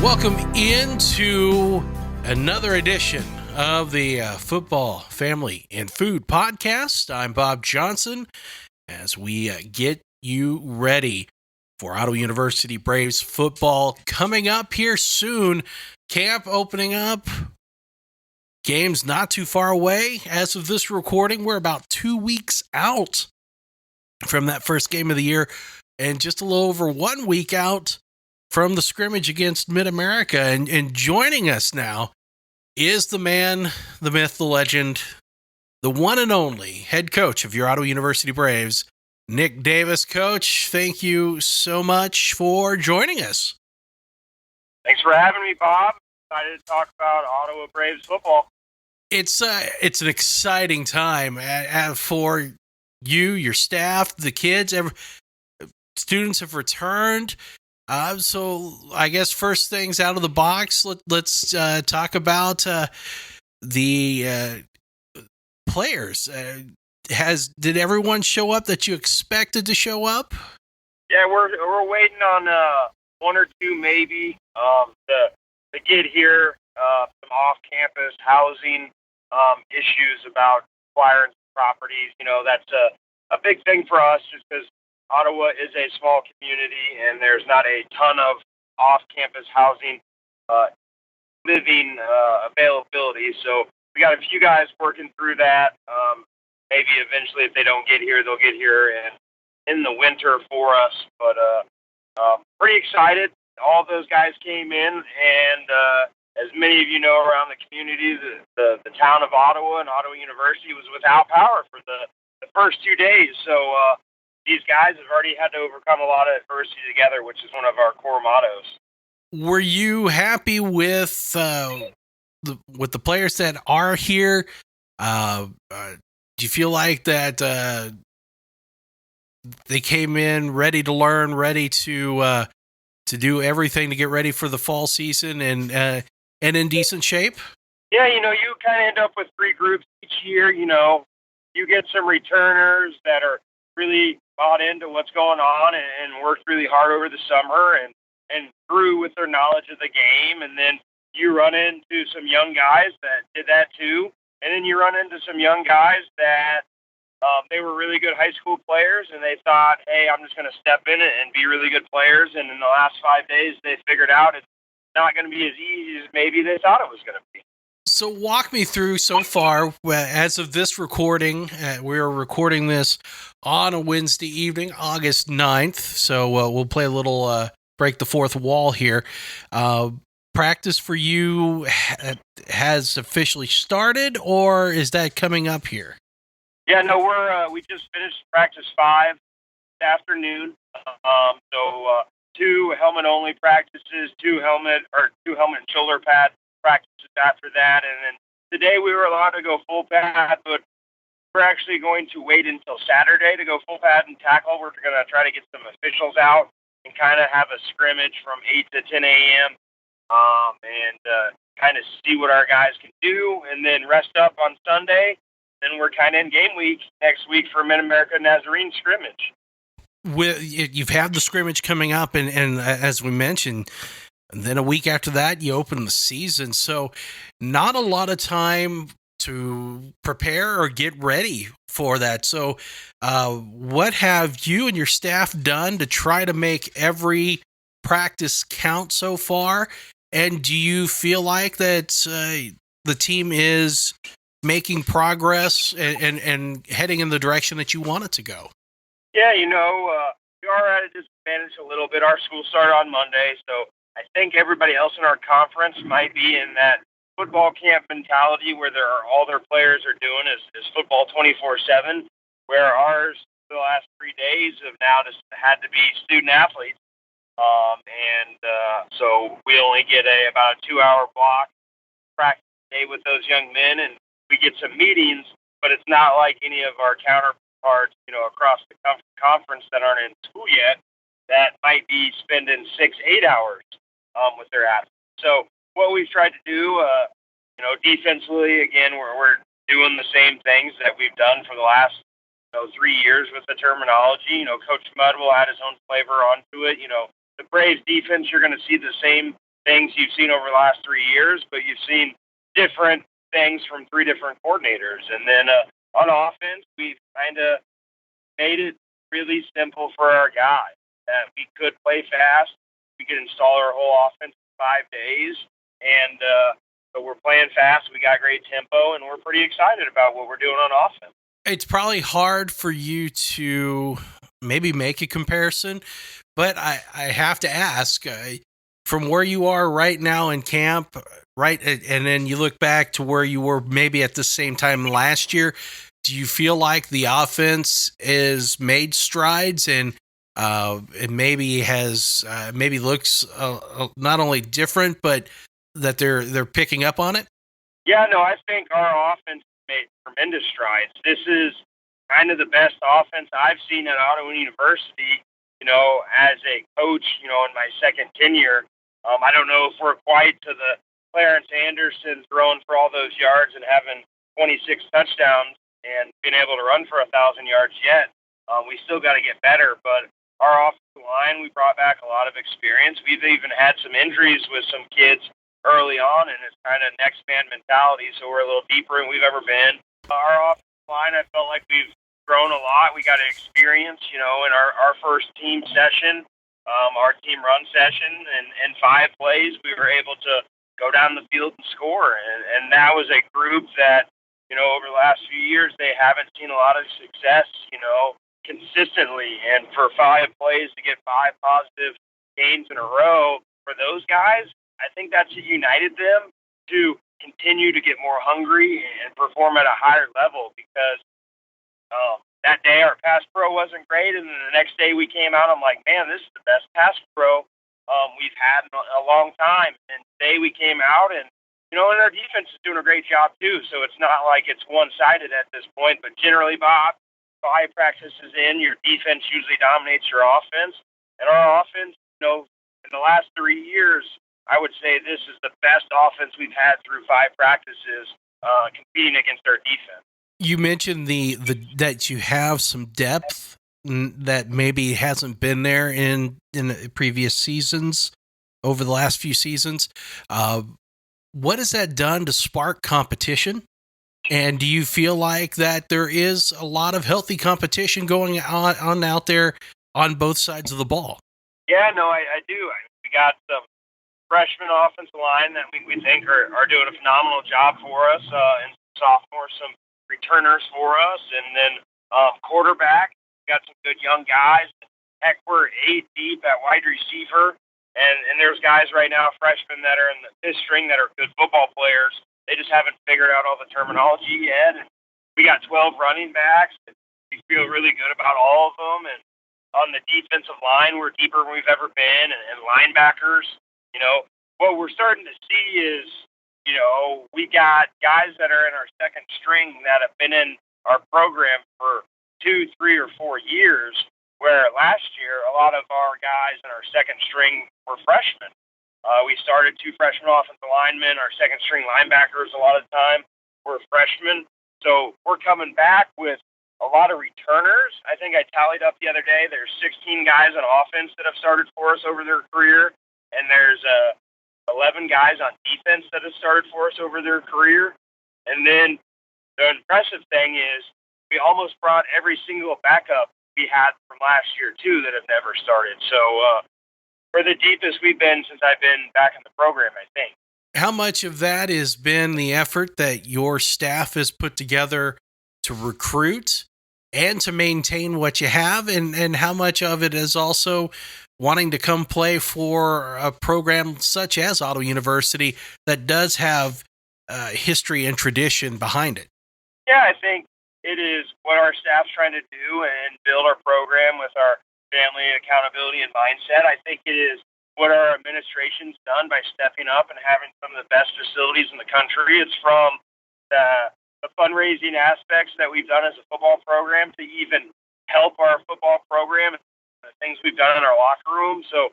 Welcome into another edition of the Football, Family, and Food Podcast. I'm Bob Johnson as we get you ready for Ottawa University Braves football coming up here soon. Camp opening up. Games not too far away. As of this recording, we're about 2 weeks out from that first game of the year and just a little over 1 week out from the scrimmage against Mid-America. And joining us now is the man, the myth, the legend, the one and only head coach of your Ottawa University Braves, Nick Davis. Coach, thank you so much for joining us. Thanks for having me, Bob. Excited to talk about Ottawa Braves football. It's an exciting time for you, your staff, the kids. Students have returned. So I guess first things out of the box, let's talk about the players. Did everyone show up that you expected to show up? Yeah, we're waiting on one or two maybe to get here. Some off-campus housing issues about acquiring properties. You know, that's a big thing for us just because Ottawa is a small community, and there's not a ton of off-campus housing living availability. So we got a few guys working through that. Maybe eventually, if they don't get here, they'll get here in the winter for us. But pretty excited. All those guys came in, and as many of you know around the community, the town of Ottawa and Ottawa University was without power for the first 2 days. So these guys have already had to overcome a lot of adversity together, which is one of our core mottos. Were you happy with the players that are here? Do you feel like that they came in ready to learn, ready to do everything to get ready for the fall season, and in decent shape? Yeah, you know, you kind of end up with three groups each year. You know, you get some returners that are really bought into what's going on and worked really hard over the summer and grew with their knowledge of the game. And then you run into some young guys that did that too. And then you run into some young guys that they were really good high school players, and they thought, hey, I'm just going to step in it and be really good players. And in the last 5 days, they figured out it's not going to be as easy as maybe they thought it was going to be. So walk me through so far, as of this recording, we're recording this on a Wednesday evening, August 9th. So we'll play a little break the fourth wall here. Practice for you has officially started, or is that coming up here? Yeah, no, we just finished practice 5 this afternoon. So 2 helmet-only practices, 2 helmet and shoulder pad practices after that, and then today we were allowed to go full pad, but we're actually going to wait until Saturday to go full pad and tackle. We're going to try to get some officials out and kind of have a scrimmage from 8 to 10 a.m. And kind of see what our guys can do, and then rest up on Sunday. Then we're kind of in game week next week for Mid-America Nazarene scrimmage. You've had the scrimmage coming up, and as we mentioned, and then a week after that, you open the season. So not a lot of time to prepare or get ready for that. So what have you and your staff done to try to make every practice count so far? And do you feel like that the team is making progress and heading in the direction that you want it to go? Yeah, you know, we are at a disadvantage a little bit. Our school started on Monday, so I think everybody else in our conference might be in that football camp mentality where all their players are doing is football 24/7, where ours for the last 3 days have now just had to be student athletes. So we only get about a 2-hour block practice day with those young men, and we get some meetings, but it's not like any of our counterparts, you know, across the conference that aren't in school yet that might be spending 6-8 hours with their athletes. So what we've tried to do, defensively, again, we're doing the same things that we've done for the last 3 years with the terminology. Coach Mudd will add his own flavor onto it. The Braves defense, you're going to see the same things you've seen over the last 3 years, but you've seen different things from 3 different coordinators. And then on offense, we've kind of made it really simple for our guys that we could play fast. We could install our whole offense in 5 days. And so we're playing fast. We got great tempo, and we're pretty excited about what we're doing on offense. It's probably hard for you to maybe make a comparison, but I have to ask, from where you are right now in camp, right, and then you look back to where you were maybe at the same time last year, do you feel like the offense is made strides and it maybe has maybe looks not only different, but that they're picking up on it? Yeah, no, I think our offense made tremendous strides. This is kind of the best offense I've seen at Ottawa University, as a coach, in my second tenure. I don't know if we're quite to the Clarence Anderson throwing for all those yards and having 26 touchdowns and being able to run for 1,000 yards yet. We still got to get better, but our offensive line, we brought back a lot of experience. We've even had some injuries with some kids early on, and it's kind of next man mentality, so we're a little deeper than we've ever been. Our offensive line, I felt like we've grown a lot. We got experience, in our first team session, our team run session, and in 5 plays, we were able to go down the field and score, and that was a group that, over the last few years, they haven't seen a lot of success, consistently, and for 5 plays to get 5 positive gains in a row for those guys, I think that's united them to continue to get more hungry and perform at a higher level because that day our pass pro wasn't great, and then the next day we came out, I'm like, man, this is the best pass pro we've had in a long time. And today we came out, and and our defense is doing a great job too, so it's not like it's one-sided at this point, but generally, Bob, 5 practices in, your defense usually dominates your offense, and our offense, in the last 3 years, I would say this is the best offense we've had through 5 practices competing against our defense. You mentioned the that you have some depth that maybe hasn't been there in the previous seasons, over the last few seasons. What has that done to spark competition? And do you feel like that there is a lot of healthy competition going on out there on both sides of the ball? Yeah, no, I do. We got some freshman offensive line that we think are doing a phenomenal job for us, and sophomores, some returners for us, and then quarterback, we got some good young guys. Heck, we're 8 deep at wide receiver, and there's guys right now, freshmen that are in the 5th string that are good football players. They just haven't figured out all the terminology yet. And we got 12 running backs. We feel really good about all of them. And on the defensive line, we're deeper than we've ever been. And linebackers, what we're starting to see is, we got guys that are in our second string that have been in our program for 2, 3, or 4 years, where last year a lot of our guys in our second string were freshmen. We started 2 freshman offensive linemen. Our second string linebackers a lot of the time were freshmen. So we're coming back with a lot of returners. I think I tallied up the other day, there's 16 guys on offense that have started for us over their career, and there's 11 guys on defense that have started for us over their career. And then the impressive thing is we almost brought every single backup we had from last year, too, that have never started. So we're the deepest we've been since I've been back in the program, I think. How much of that has been the effort that your staff has put together to recruit and to maintain what you have, and how much of it is also wanting to come play for a program such as Ottawa University that does have history and tradition behind it? Yeah, I think it is what our staff's trying to do and build our program with our family accountability and mindset. I think it is what our administration's done by stepping up and having some of the best facilities in the country. It's from the fundraising aspects that we've done as a football program to even help our football program, the things we've done in our locker room. So,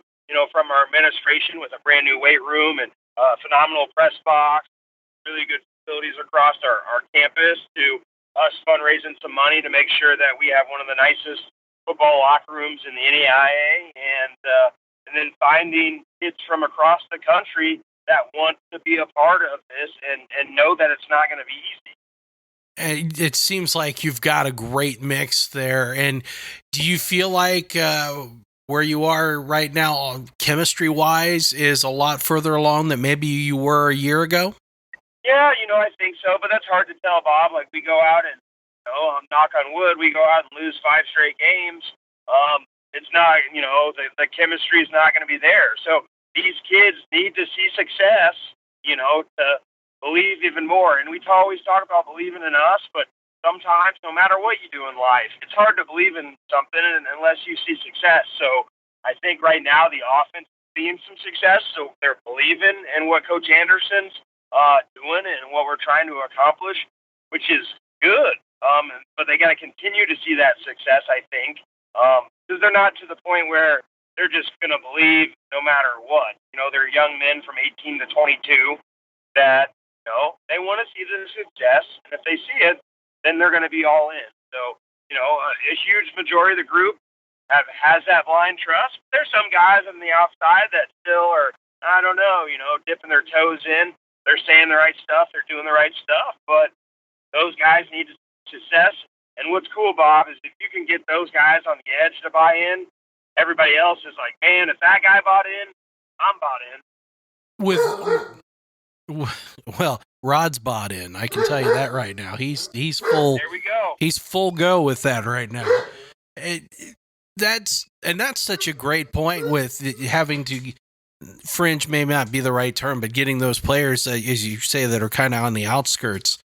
from our administration with a brand new weight room and a phenomenal press box, really good facilities across our campus, to us fundraising some money to make sure that we have one of the nicest football locker rooms in the NAIA, and and then finding kids from across the country that want to be a part of this and know that it's not going to be easy. And it seems like you've got a great mix there. And do you feel like where you are right now, chemistry-wise, is a lot further along than maybe you were a year ago? Yeah, I think so, but that's hard to tell, Bob. Like, we go out and, knock on wood, we go out and lose 5 straight games. It's not, the chemistry is not going to be there. So these kids need to see success, to believe even more. And we always talk about believing in us, but sometimes, no matter what you do in life, it's hard to believe in something unless you see success. So I think right now the offense is seeing some success, so they're believing in what Coach Anderson's doing and what we're trying to accomplish, which is good. But they got to continue to see that success, I think, because they're not to the point where they're just going to believe no matter what. They're young men from 18 to 22 that, they want to see the success, and if they see it, then they're going to be all in. So, a huge majority of the group has that blind trust. There's some guys on the outside that still are, I don't know, dipping their toes in. They're saying the right stuff. They're doing the right stuff. But those guys need success. And what's cool, Bob, is if you can get those guys on the edge to buy in, everybody else is like, man, if that guy bought in, I'm bought in. Well, Rod's bought in. I can tell you that right now. He's full. There we go. He's full go with that right now. That's such a great point with having to. Fringe may not be the right term, but getting those players, as you say, that are kind of on the outskirts.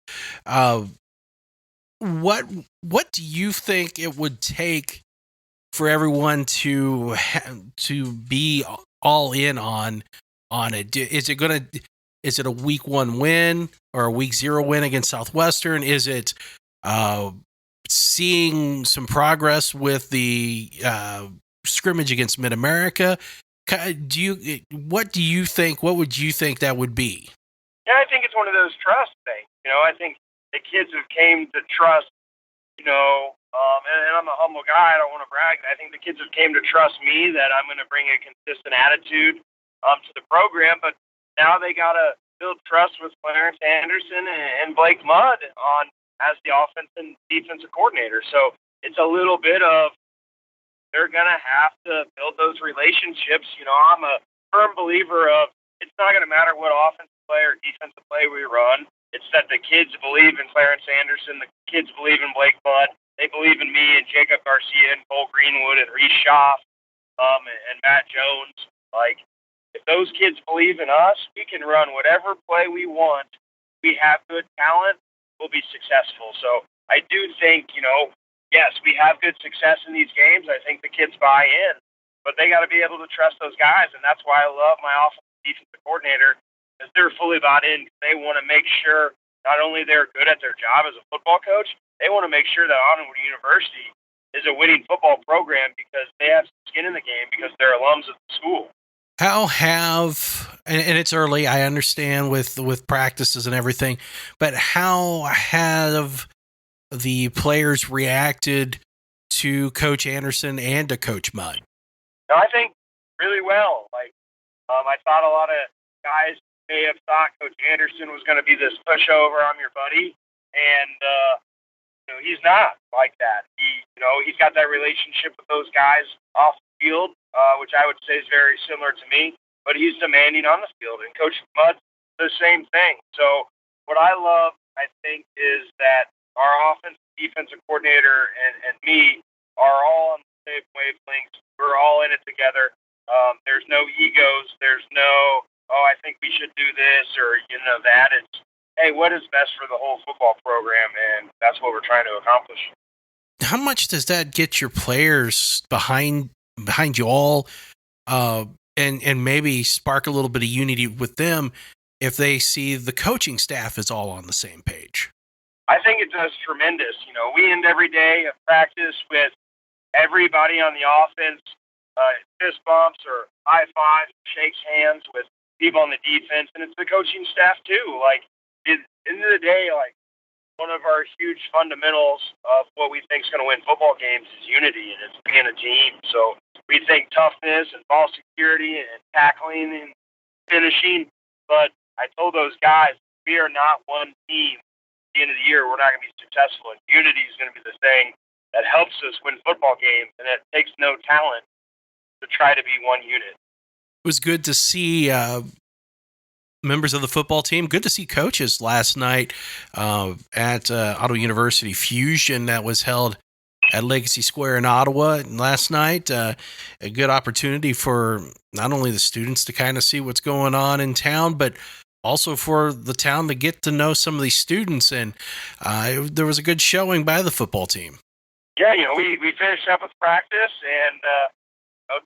What do you think it would take for everyone to be all in on it? Is it a week 1 win or a week 0 win against Southwestern? Is it seeing some progress with the scrimmage against Mid-America? What would you think that would be? Yeah, I think it's one of those trust things. I think the kids have came to trust, and I'm a humble guy. I don't want to brag. I think the kids have came to trust me that I'm going to bring a consistent attitude to the program. But now they got to build trust with Clarence Anderson and Blake Mudd as the offense and defensive coordinator. So it's a little bit of, they're going to have to build those relationships. I'm a firm believer of it's not going to matter what offensive play or defensive play we run. It's that the kids believe in Clarence Anderson. The kids believe in Blake Mudd. They believe in me and Jacob Garcia and Cole Greenwood and Reese Schaff and Matt Jones. Like, if those kids believe in us, we can run whatever play we want. We have good talent. We'll be successful. So I do think, yes, we have good success in these games. I think the kids buy in, but they got to be able to trust those guys, and that's why I love my offensive defensive coordinator, because they're fully bought in. They want to make sure not only they're good at their job as a football coach, they want to make sure that Ottawa University is a winning football program because they have skin in the game because they're alums of the school. How and it's early, I understand with practices and everything, but how have the players reacted to Coach Anderson and to Coach Mudd? No, I think really well. I thought a lot of guys may have thought Coach Anderson was going to be this pushover, I'm your buddy, and he's not like that. He's got that relationship with those guys off the field, which I would say is very similar to me, but he's demanding on the field, and Coach Mudd, the same thing. So what I love, I think, is that our offensive defensive coordinator and me are all on the same wavelength. We're all in it together. There's no egos. There's no, I think we should do this or, that. It's, hey, what is best for the whole football program? And that's what we're trying to accomplish. How much does that get your players behind you all and maybe spark a little bit of unity with them if they see the coaching staff is all on the same page? I think it does tremendous. We end every day of practice with everybody on the offense, fist bumps or high fives, shakes hands with people on the defense, and it's the coaching staff too. Like, at the end of the day, one of our huge fundamentals of what we think is going to win football games is unity, and it's being a team. So we think toughness and ball security and tackling and finishing. But I told those guys, we are not one team. At the end of the year, we're not going to be successful. And unity is going to be the thing that helps us win football games, and it takes no talent to try to be one unit. It was good to see members of the football team. Good to see coaches last night at Ottawa University Fusion that was held at Legacy Square in Ottawa last night. A good opportunity for not only the students to kind of see what's going on in town, but also for the town to get to know some of these students. And there was a good showing by the football team. Yeah, we finished up with practice and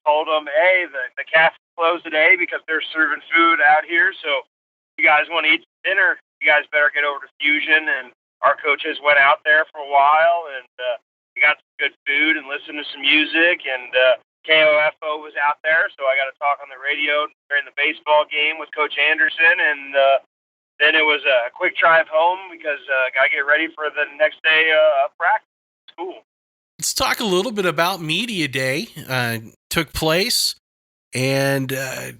told them, hey, the cafe's closed today because they're serving food out here. So if you guys want to eat dinner, you guys better get over to Fusion. And our coaches went out there for a while, and we got some good food and listened to some music. And KOFO was out there, so I got to talk on the radio during the baseball game with Coach Anderson. And then it was a quick drive home because got to get ready for the next day of practice at school. Let's talk a little bit about Media Day. Took place, and it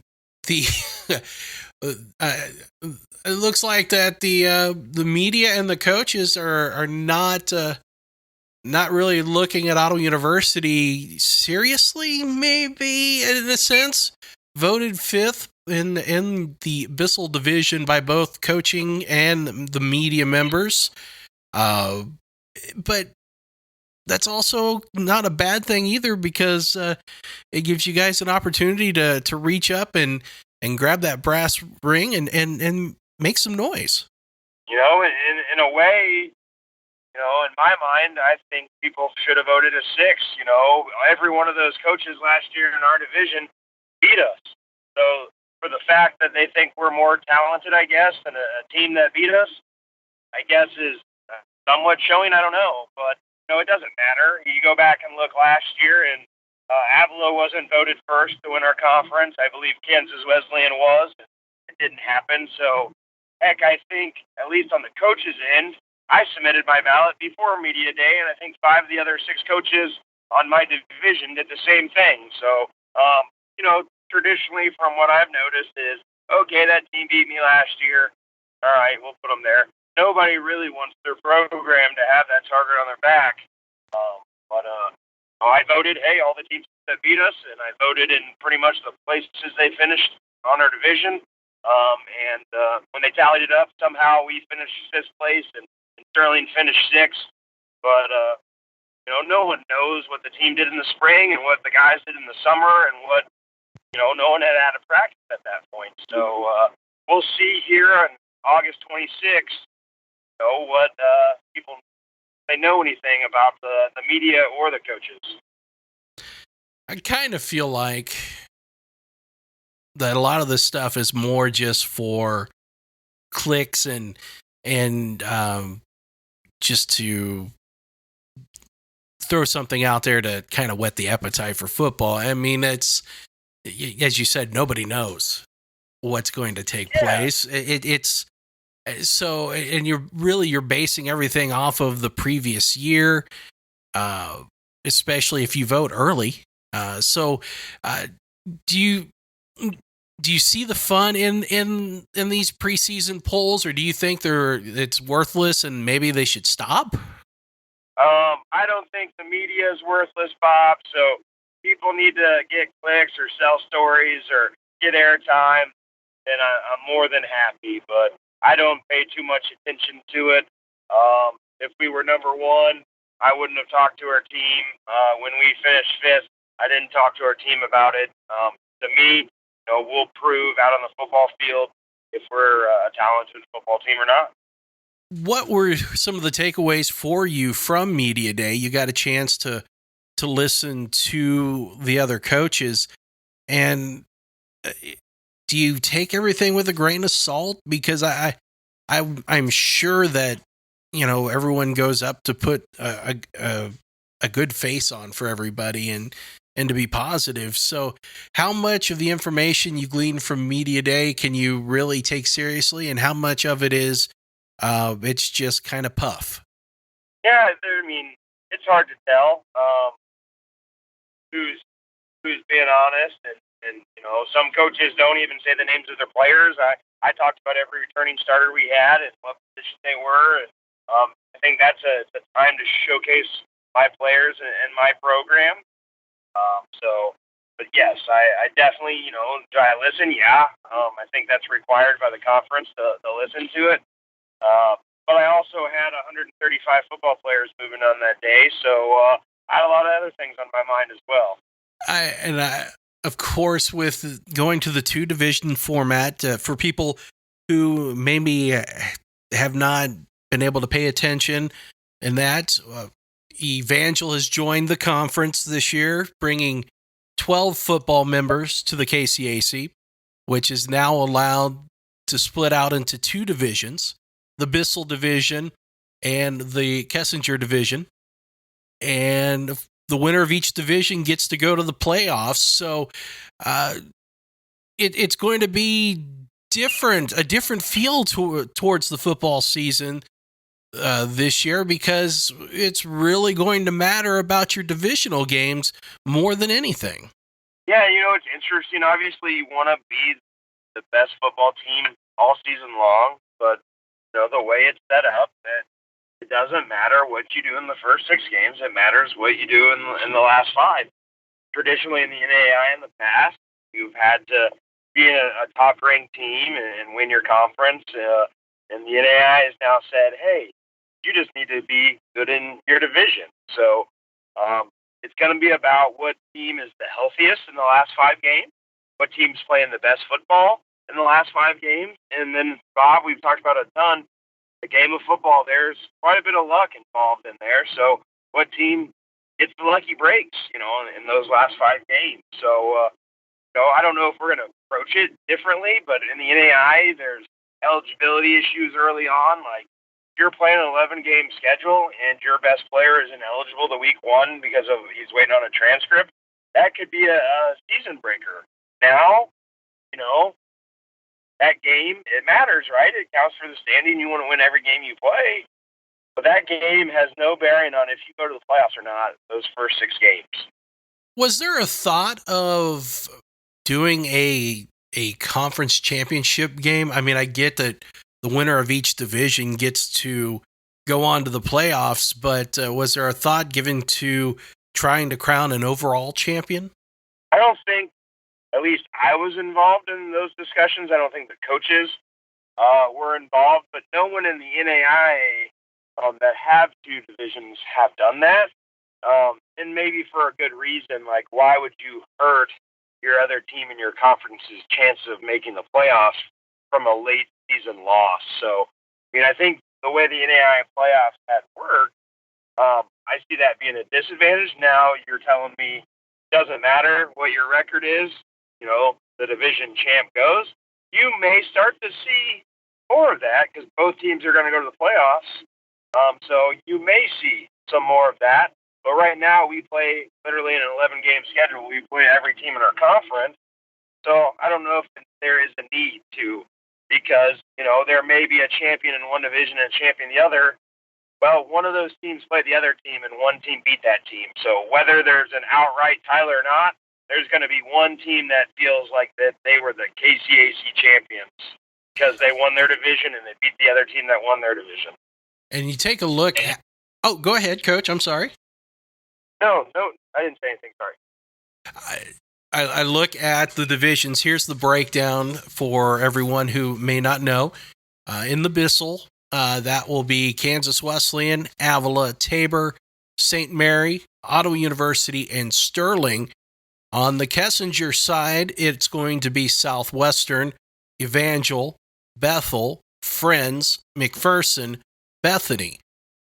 looks like that the media and the coaches are not really looking at Ottawa University seriously. Maybe in a sense, voted fifth in the Bissell division by both coaching and the media members, but that's also not a bad thing either, because it gives you guys an opportunity to reach up and grab that brass ring and make some noise. In a way, in my mind, I think people should have voted a 6. Every one of those coaches last year in our division beat us. So for the fact that they think we're more talented, I guess, than a team that beat us, I guess is somewhat showing. I don't know, but it doesn't matter. You go back and look last year, and Avila wasn't voted first to win our conference. I believe Kansas Wesleyan was. It didn't happen. So, heck, I think, at least on the coaches' end, I submitted my ballot before Media Day, and I think 5 of the other 6 coaches on my division did the same thing. So, traditionally, from what I've noticed is, okay, that team beat me last year. All right, we'll put them there. Nobody really wants their program to have that target on their back. But I voted, hey, all the teams that beat us, and I voted in pretty much the places they finished on our division. And when they tallied it up, somehow we finished 5th place, and Sterling finished 6th. But, no one knows what the team did in the spring and what the guys did in the summer and what, no one had a practice at that point. So we'll see here on August 26th, what people, they know anything about the media or the coaches. I kind of feel like that a lot of this stuff is more just for clicks and just to throw something out there to kind of whet the appetite for football. I mean, it's, as you said, nobody knows what's going to take place. It's so, and you're basing everything off of the previous year, especially if you vote early. So do you see the fun in these preseason polls, or do you think it's worthless and maybe they should stop? I don't think the media is worthless, Bob. So people need to get clicks or sell stories or get airtime, then I'm more than happy. But I don't pay too much attention to it. If we were number 1, I wouldn't have talked to our team. When we finished 5th, I didn't talk to our team about it. To me, we'll prove out on the football field if we're a talented football team or not. What were some of the takeaways for you from Media Day? You got a chance to listen to the other coaches, and do you take everything with a grain of salt? Because I'm sure that everyone goes up to put a good face on for everybody and to be positive. So how much of the information you glean from Media Day can you really take seriously, and how much of it is it's just kind of puff? Yeah, I mean, it's hard to tell who's who's being honest, and some coaches don't even say the names of their players. I talked about every returning starter we had and what position they were, and I think that's a time to showcase my players and my program. But yes, I definitely, do I listen? Yeah. I think that's required by the conference to listen to it. But I also had 135 football players moving on that day, so I had a lot of other things on my mind as well. Of course, with going to the two division format, for people who maybe have not been able to pay attention, and that Evangel has joined the conference this year, bringing 12 football members to the KCAC, which is now allowed to split out into two divisions, the Bissell division and the Kessinger division. And the winner of each division gets to go to the playoffs. So it's going to be a different feel towards the football season this year, because it's really going to matter about your divisional games more than anything. Yeah, it's interesting. Obviously, you want to be the best football team all season long, but the way it's set up, that it doesn't matter what you do in the first 6 games. It matters what you do in the last 5. Traditionally, in the NAIA in the past, you've had to be a top-ranked team and win your conference. And the NAIA has now said, hey, you just need to be good in your division. So it's going to be about what team is the healthiest in the last 5 games, what team's playing the best football in the last 5 games. And then, Bob, we've talked about a ton. The game of football, there's quite a bit of luck involved in there. So what team gets the lucky breaks, in those last 5 games? So, I don't know if we're going to approach it differently, but in the NAIA, there's eligibility issues early on. Like, if you're playing an 11-game schedule and your best player isn't eligible to week 1 because he's waiting on a transcript, that could be a season breaker. Now, that game, it matters, right? It counts for the standing. You want to win every game you play. But that game has no bearing on if you go to the playoffs or not, those first 6 games. Was there a thought of doing a conference championship game? I mean, I get that the winner of each division gets to go on to the playoffs, but was there a thought given to trying to crown an overall champion? I don't think, at least I was involved in those discussions. I don't think the coaches were involved, but no one in the NAIA that have 2 divisions have done that. And maybe for a good reason. Like, why would you hurt your other team in your conference's chances of making the playoffs from a late season loss? So, I think the way the NAIA playoffs had worked, I see that being a disadvantage. Now you're telling me it doesn't matter what your record is, the division champ goes. You may start to see more of that because both teams are going to go to the playoffs. So you may see some more of that. But right now we play literally an 11-game schedule. We play every team in our conference. So I don't know if there is a need to, because, there may be a champion in one division and a champion in the other. Well, one of those teams played the other team and one team beat that team. So whether there's an outright title or not, there's going to be one team that feels like that they were the KCAC champions because they won their division and they beat the other team that won their division. And you take a look at... Oh, go ahead, Coach. I'm sorry. No, I didn't say anything. Sorry. I look at the divisions. Here's the breakdown for everyone who may not know. In the Bissell, that will be Kansas Wesleyan, Avila, Tabor, St. Mary, Ottawa University, and Sterling. On the Kessinger side, it's going to be Southwestern, Evangel, Bethel, Friends, McPherson, Bethany.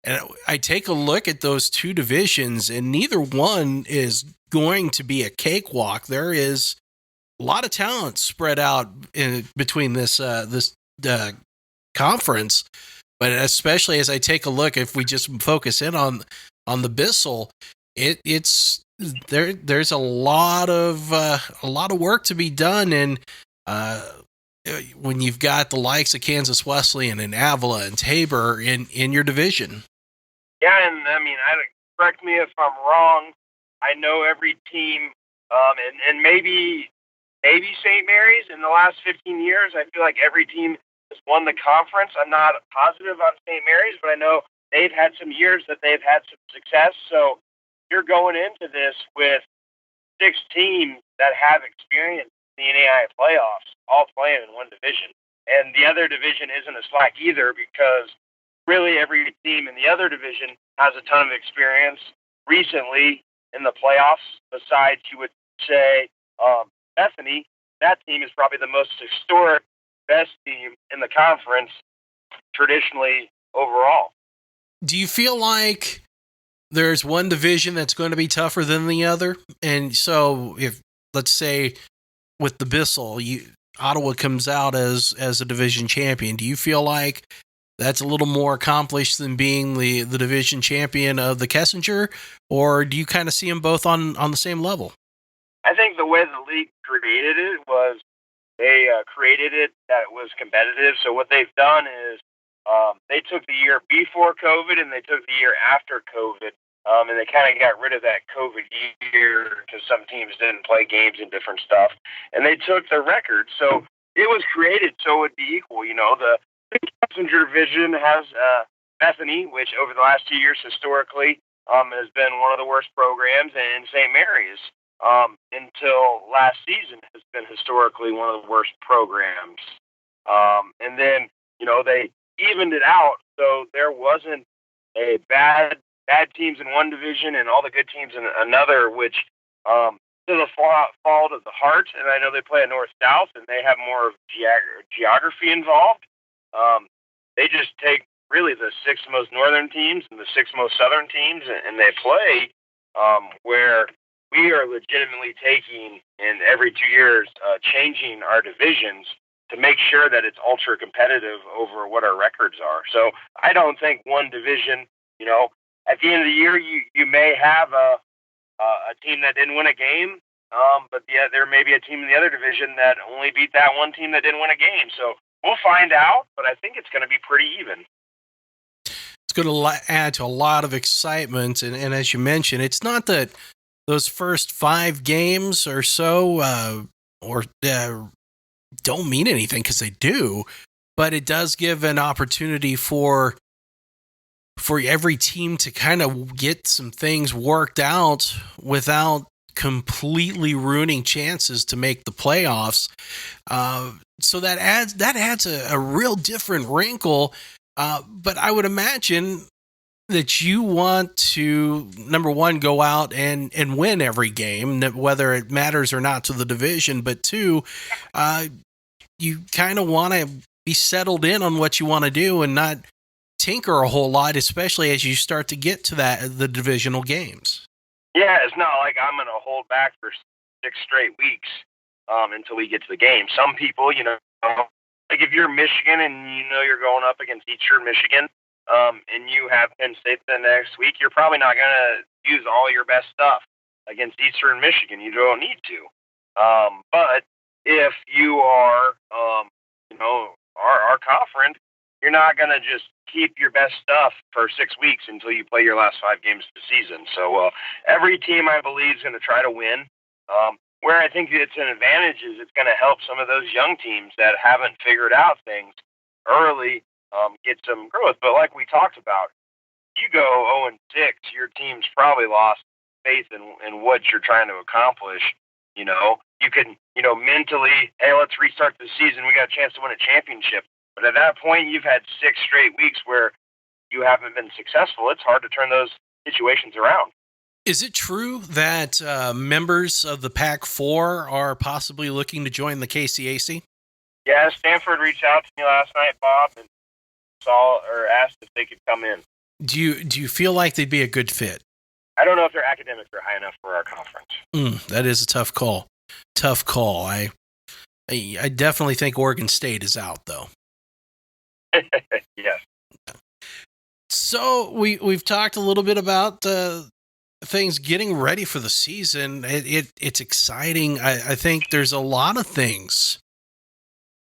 And I take a look at those 2 divisions, and neither one is going to be a cakewalk. There is a lot of talent spread out between this conference, but especially as I take a look, if we just focus in on the Bissell, it's there's a lot of work to be done, and when you've got the likes of Kansas Wesleyan and Avila and Tabor in your division. Yeah, and correct me if I'm wrong. I know every team and maybe St. Mary's in the last 15 years. I feel like every team has won the conference. I'm not positive on St. Mary's, but I know they've had some years that they've had some success. So you're going into this with 6 teams that have experience in the NAIA playoffs, all playing in one division. And the other division isn't a slack either, because really every team in the other division has a ton of experience recently in the playoffs. Besides, you would say Bethany, that team is probably the most historic, best team in the conference traditionally overall. Do you feel like there's one division that's going to be tougher than the other? And so if, let's say, with the Bissell, Ottawa comes out as a division champion, do you feel like that's a little more accomplished than being the division champion of the Kessinger, or do you kind of see them both on the same level? I think the way the league created it was they created it that it was competitive. So what they've done is they took the year before COVID and they took the year after COVID, and they kind of got rid of that COVID year because some teams didn't play games and different stuff. And they took the record. So it was created so it would be equal. You know, the passenger division has Bethany, which over the last 2 years historically has been one of the worst programs, and St. Mary's until last season has been historically one of the worst programs. And then, you know, they evened it out, so there wasn't a bad teams in one division and all the good teams in another, which to the fault of the Heart. And I know they play a north-south, and they have more of geography involved. They just take really the 6 most northern teams and the 6 most southern teams, and they play where we are legitimately taking, in every 2 years, changing our divisions to make sure that it's ultra competitive over what our records are. So I don't think one division, you know, at the end of the year, you may have a team that didn't win a game, but yeah, there may be a team in the other division that only beat that one team that didn't win a game. So we'll find out, but I think it's going to be pretty even. It's going to add to a lot of excitement, and as you mentioned, it's not that those first 5 games or so don't mean anything, because they do, but it does give an opportunity for every team to kind of get some things worked out without completely ruining chances to make the playoffs. So that adds a real different wrinkle. But I would imagine that you want to, number one, go out and win every game, whether it matters or not to the division. But 2, you kind of want to be settled in on what you want to do and not tinker a whole lot, especially as you start to get to the divisional games. Yeah, it's not like I'm going to hold back for 6 straight weeks until we get to the game. Some people, you know, like if you're Michigan and you know you're going up against Eastern Michigan, and you have Penn State the next week, you're probably not going to use all your best stuff against Eastern Michigan. You don't need to. But if you are, you know, our conference, you're not going to just keep your best stuff for 6 weeks until you play your last 5 games of the season. So every team, I believe, is going to try to win. Where I think it's an advantage is it's going to help some of those young teams that haven't figured out things early get some growth. But like we talked about, you go 0-6, your team's probably lost faith in what you're trying to accomplish. You know, you can, you know, mentally, hey, let's restart the season. We got a chance to win a championship. But at that point, you've had 6 straight weeks where you haven't been successful. It's hard to turn those situations around. Is it true that members of the Pac-4 are possibly looking to join the KCAC? Yeah, Stanford reached out to me last night, Bob, and asked if they could come in. Do you feel like they'd be a good fit? I don't know if their academics are high enough for our conference. That is a tough call. Tough call. I definitely think Oregon State is out, though. Yes. So we've talked a little bit about things getting ready for the season. It's exciting. I think there's a lot of things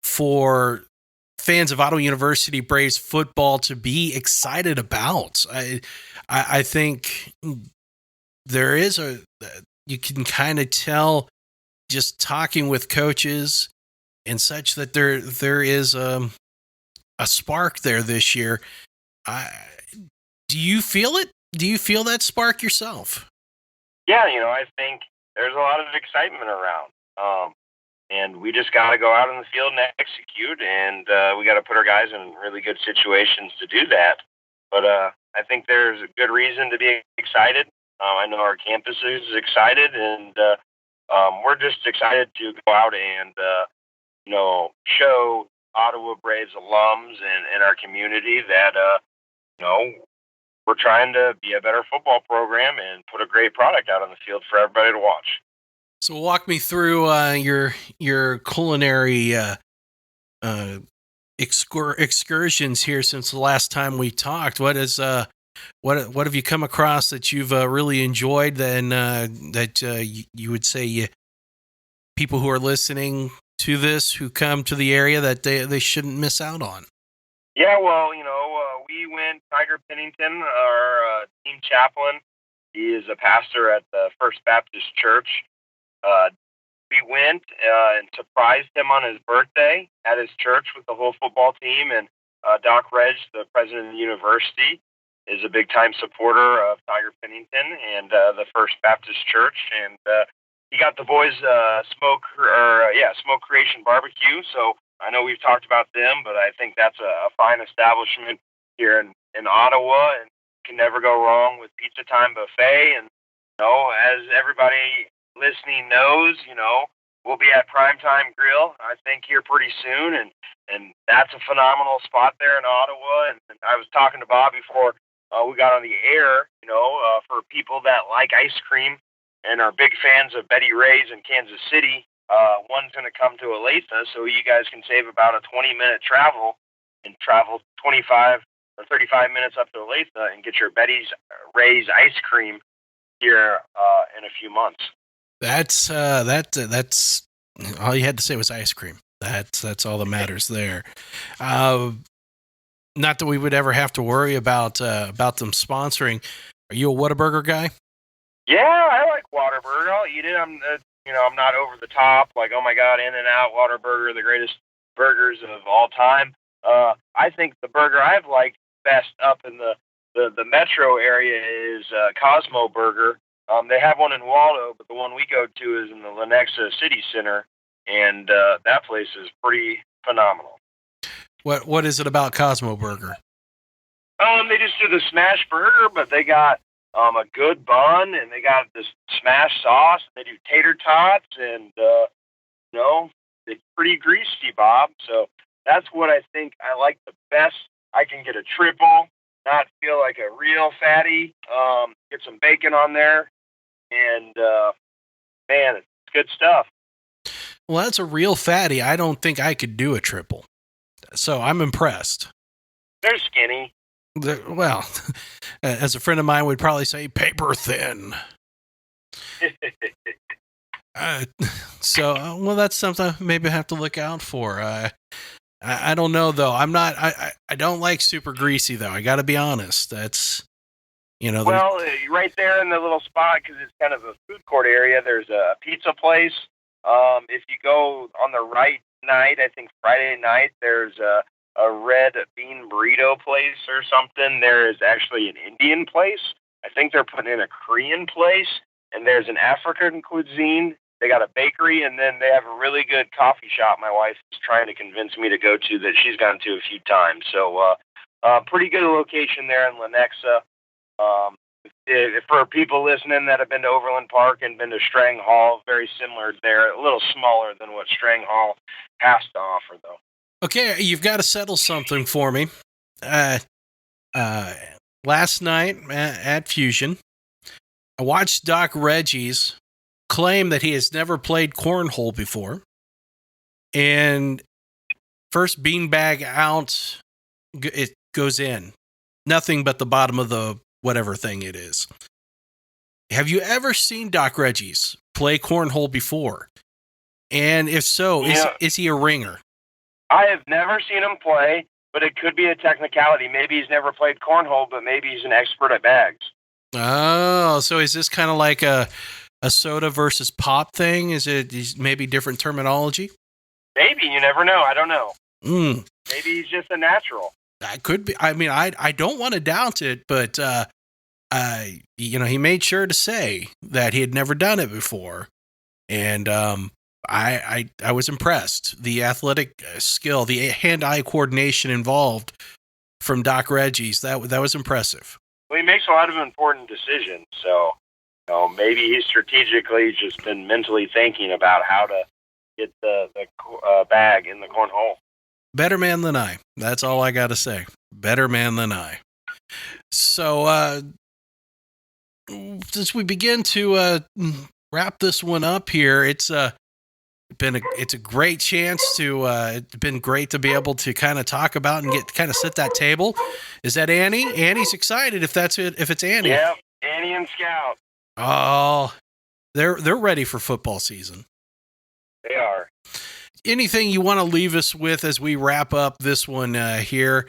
for fans of Ottawa University Braves football to be excited about. I think there is you can kind of tell just talking with coaches and such that there is a spark there this year. Do you feel it? Do you feel that spark yourself? Yeah, I think there's a lot of excitement around. And we just got to go out in the field and execute, and we got to put our guys in really good situations to do that. But I think there's a good reason to be excited. I know our campus is excited, and we're just excited to go out and show Ottawa Braves alums and our community that we're trying to be a better football program and put a great product out on the field for everybody to watch. So walk me through your culinary excursions here since the last time we talked. What have you come across that you've really enjoyed? Then you would say people who are listening to this who come to the area that they shouldn't miss out on. Yeah, well, we went. Tiger Pennington, our team chaplain, he is a pastor at the First Baptist Church. We went and surprised him on his birthday at his church with the whole football team. And Doc Reg, the president of the university, is a big-time supporter of Tiger Pennington and the First Baptist Church. And he got the boys Smoke Creation Barbecue. So I know we've talked about them, but I think that's a fine establishment here in Ottawa, and can never go wrong with Pizza Time Buffet. And as everybody listening knows, we'll be at Primetime Grill, I think, here pretty soon, and that's a phenomenal spot there in Ottawa. And I was talking to Bob before we got on the air, for people that like ice cream and are big fans of Betty Ray's in Kansas City, one's going to come to Olathe, so you guys can save about a 20-minute travel and travel 25 or 35 minutes up to Olathe and get your Betty Ray's ice cream here in a few months. That's all you had to say was ice cream. That's all that matters there. Not that we would ever have to worry about them sponsoring. Are you a Whataburger guy? Yeah, I like Whataburger. I'll eat it. I'm not over the top. Like, oh my God, In-N-Out, Whataburger, the greatest burgers of all time. I think the burger I've liked best up in the metro area is Cosmo Burger. They have one in Waldo, but the one we go to is in the Lenexa City Center, and that place is pretty phenomenal. What is it about Cosmo Burger? They just do the smash burger, but they got a good bun, and they got this smash sauce. They do tater tots, and it's pretty greasy, Bob. So that's what I think I like the best. I can get a triple, not feel like a real fatty. Get some bacon on there, and man, it's good stuff. Well, that's a real fatty. I don't think I could do a triple, so I'm impressed. They're skinny. Well, as a friend of mine would probably say, paper thin. Well, that's something maybe I have to look out for. I don't know though. I don't like super greasy though. I got to be honest. That's Well, right there in the little spot, because it's kind of a food court area. There's a pizza place. If you go on the right night, I think Friday night, there's a red bean burrito place or something. There is actually an Indian place. I think they're putting in a Korean place, and there's an African cuisine. They got a bakery, and then they have a really good coffee shop my wife is trying to convince me to go to that she's gone to a few times. So pretty good location there in Lenexa. For people listening that have been to Overland Park and been to Strang Hall, very similar there, a little smaller than what Strang Hall has to offer, though. Okay, you've got to settle something for me. Last night at Fusion, I watched Doc Reggie's claim that he has never played cornhole before. And first beanbag out, it goes in. Nothing but the bottom of the whatever thing it is. Have you ever seen Doc Reggie's play cornhole before? And if so, is he a ringer? I have never seen him play, but it could be a technicality. Maybe he's never played cornhole, but maybe he's an expert at bags. Oh, so is this kind of like a a soda versus pop thing? Is it maybe different terminology? Maybe. You never know. I don't know. Mm. Maybe he's just a natural. That could be. I mean, I don't want to doubt it, but he made sure to say that he had never done it before, and I was impressed. The athletic skill, the hand-eye coordination involved from Doc Reggie's, that was impressive. Well, he makes a lot of important decisions, so maybe he's strategically just been mentally thinking about how to get the bag in the cornhole. Better man than I. That's all I got to say. Better man than I. So, as we begin to wrap this one up here, it's a great chance to it's been great to be able to kind of talk about and get set that table. Is that Annie? Annie's excited if that's it. If it's Annie, yeah, Annie and Scout. Oh, they're ready for football season. They are. Anything you want to leave us with as we wrap up this one here?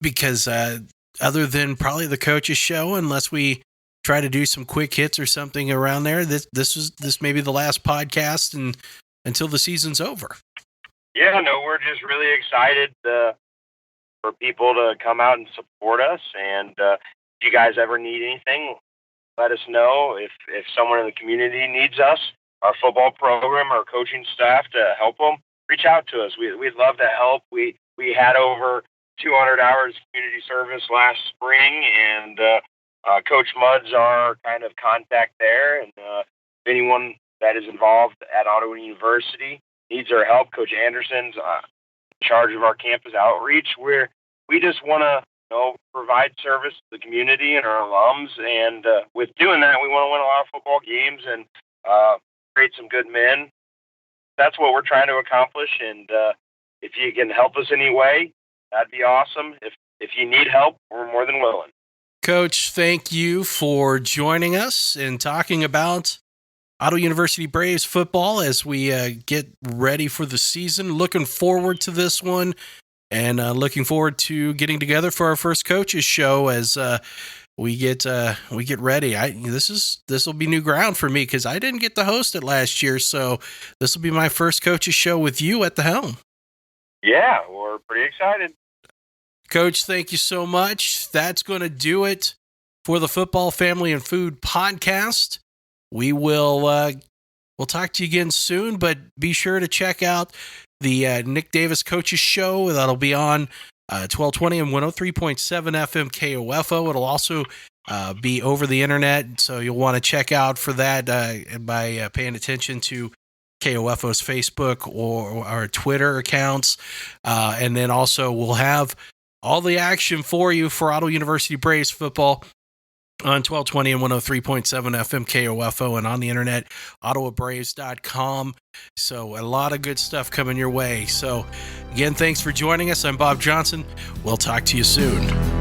Because other than probably the coach's show, unless we try to do some quick hits or something around there, this may be the last podcast and until the season's over. Yeah, no, we're just really excited for people to come out and support us. And if you guys ever need anything, let us know. If someone in the community needs us, our football program, our coaching staff to help them, reach out to us. We'd love to help. We had over 200 hours of community service last spring, and Coach Mudd's our kind of contact there. And if anyone that is involved at Ottawa University needs our help, Coach Anderson's in charge of our campus outreach. We just want to provide service to the community and our alums, and with doing that, we want to win a lot of football games and create some good men. That's what we're trying to accomplish, and if you can help us any way, that'd be awesome. If you need help, we're more than willing. Coach, thank you for joining us and talking about Ottawa University Braves football as we get ready for the season. Looking forward to this one, and looking forward to getting together for our first coaches show as we get ready. This will be new ground for me because I didn't get to host it last year, so this will be my first coaches show with you at the helm. Yeah, we're pretty excited. Coach, thank you so much. That's going to do it for the Football, Family, and Food podcast. We'll talk to you again soon, but be sure to check out the Nick Davis Coaches Show. That'll be on 1220 and 103.7 FM KOFO. It'll also be over the internet, so you'll want to check out for that by paying attention to KOFO's Facebook or our Twitter accounts. And then also we'll have all the action for you for Ottawa University Braves football on 1220 and 103.7 FM KOFO and on the internet, ottawabraves.com. So a lot of good stuff coming your way. So again, thanks for joining us. I'm Bob Johnson. We'll talk to you soon.